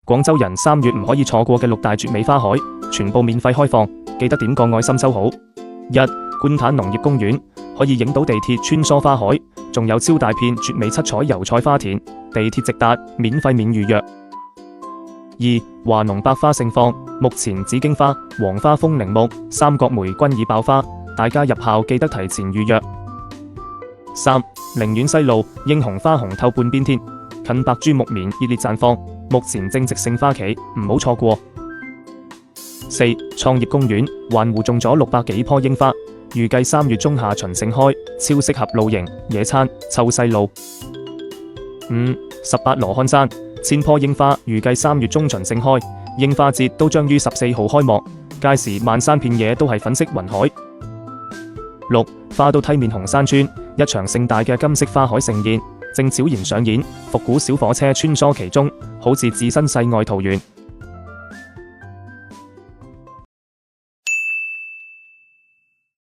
廣州人3月唔可以錯過嘅6大絕美花海，全部免費開放，記得點個愛心收好。1. 官坦農業公園可以影到地鐵穿梭花海，仲有超大片絕美七彩油菜花田，地鐵直達，免費免預約。2. 華農百花盛放，目前紫荊花、黃花風鈴木、三角玫均已爆花，大家入校記得提前預約。3. 寧遠西路英雄花紅透半邊天，近白珠木棉熱烈綻放，目前正值盛花期，唔好錯過。4. 創業公園環湖種咗600幾棵櫻花，預計3月中下旬盛開，超適合露營、野餐、湊細路。5. 18羅漢山1000棵櫻花，預計3月中旬盛開，櫻花節都將於14號開幕，屆時漫山遍野都係粉色雲海。6. 花都梯面紅山村一場盛大嘅金色花海盛宴正悄然上演，復古小火車穿梭其中，好似置身世外桃源。